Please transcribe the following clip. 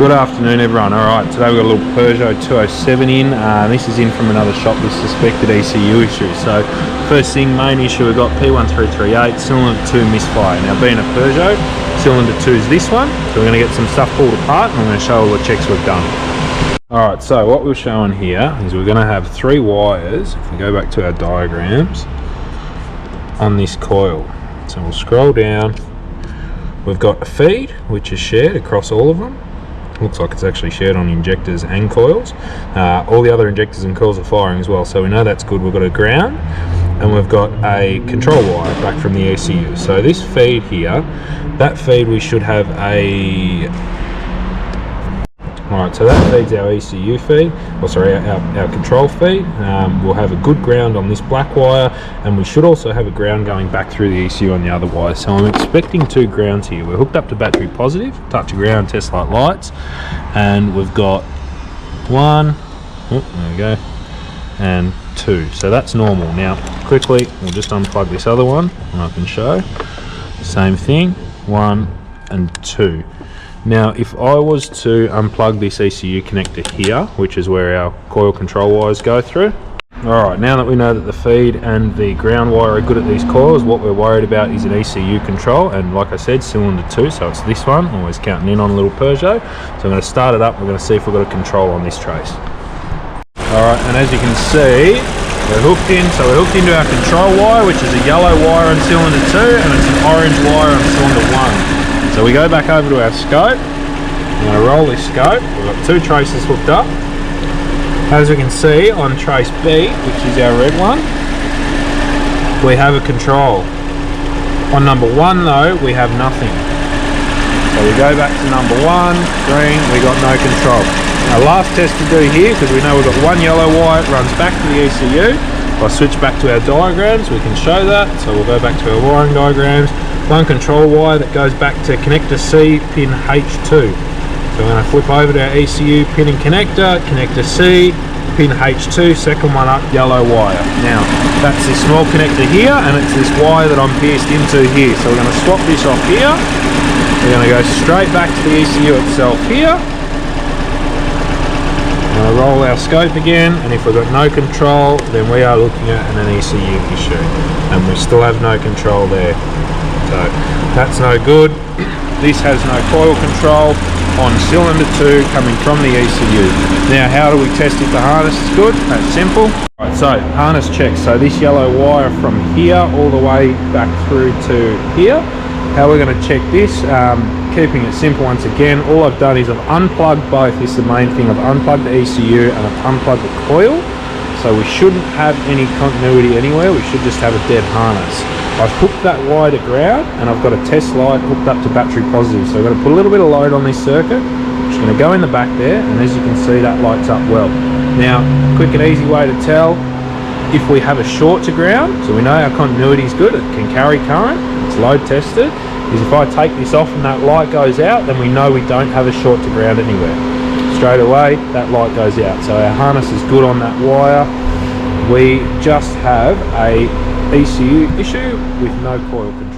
Good afternoon everyone. Alright, today we've got a little Peugeot 207 in. This is in from another shop with suspected ECU issues. So first thing, main issue, we've got P1338, cylinder 2 misfire. Now being a Peugeot, cylinder 2 is this one. So we're going to get some stuff pulled apart and I'm going to show all the checks we've done. Alright, so what we're showing here is we're going to have 3 wires, if we go back to our diagrams, on this coil. So we'll scroll down. We've got a feed, which is shared across all of them. Looks like it's actually shared on injectors and coils. All the other injectors and coils are firing as well, so we know that's good. We've got a ground and we've got a control wire back from the ECU. So this feed here, that feed we should have a... Alright, so that feeds our ECU feed, or sorry, our control feed. We'll have a good ground on this black wire, and we should also have a ground going back through the ECU on the other wire. So I'm expecting 2 grounds here. We're hooked up to battery positive, touch ground, test light lights, and we've got 1, oh, there we go, and 2. So that's normal. Now, quickly, we'll just unplug this other one, and I can show. Same thing, 1 and 2. Now if I was to unplug this ECU connector here, which is where our coil control wires go through. Alright, now that we know that the feed and the ground wire are good at these coils, what we're worried about is an ECU control, and like I said, cylinder 2, so it's this one, always counting in on a little Peugeot. So I'm going to start it up, we're going to see if we've got a control on this trace. Alright, and as you can see, we're hooked in, so we're hooked into our control wire, which is a yellow wire on cylinder 2, and it's an orange wire on cylinder 1. So we go back over to our scope. I'm going to roll this scope. We've got 2 traces hooked up. As we can see on trace B, which is our red one, we have a control. On number 1 though, we have nothing. So we go back to number 1, green, we got no control. Our last test to do here, because we know we've got 1 yellow wire, it runs back to the ECU. If I switch back to our diagrams, we can show that. So we'll go back to our wiring diagrams. 1 control wire that goes back to connector C, pin H2. So we're going to flip over to our ECU pin and connector, connector C, pin H2, second one up, yellow wire. Now, that's this small connector here, and it's this wire that I'm pierced into here. So we're going to swap this off here. We're going to go straight back to the ECU itself here. We're going to roll our scope again, and if we've got no control, then we are looking at an ECU issue. And we still have no control there. So that's no good. This has no coil control on cylinder 2 coming from the ECU. Now how do we test if the harness is good? That's simple. Right, so harness check. So this yellow wire from here all the way back through to here. How we're going to check this, keeping it simple once again, all I've done is I've unplugged both. This is the main thing. I've unplugged the ECU and I've unplugged the coil. So we shouldn't have any continuity anywhere. We should just have a dead harness. I've hooked that wire to ground and I've got a test light hooked up to battery positive. So I'm going to put a little bit of load on this circuit. I'm just going to go in the back there, and as you can see, that lights up well. Now, quick and easy way to tell if we have a short to ground, so we know our continuity is good, it can carry current, it's load tested, is if I take this off and that light goes out, then we know we don't have a short to ground anywhere. Straight away, that light goes out. So our harness is good on that wire. We just have a ECU issue with no coil control.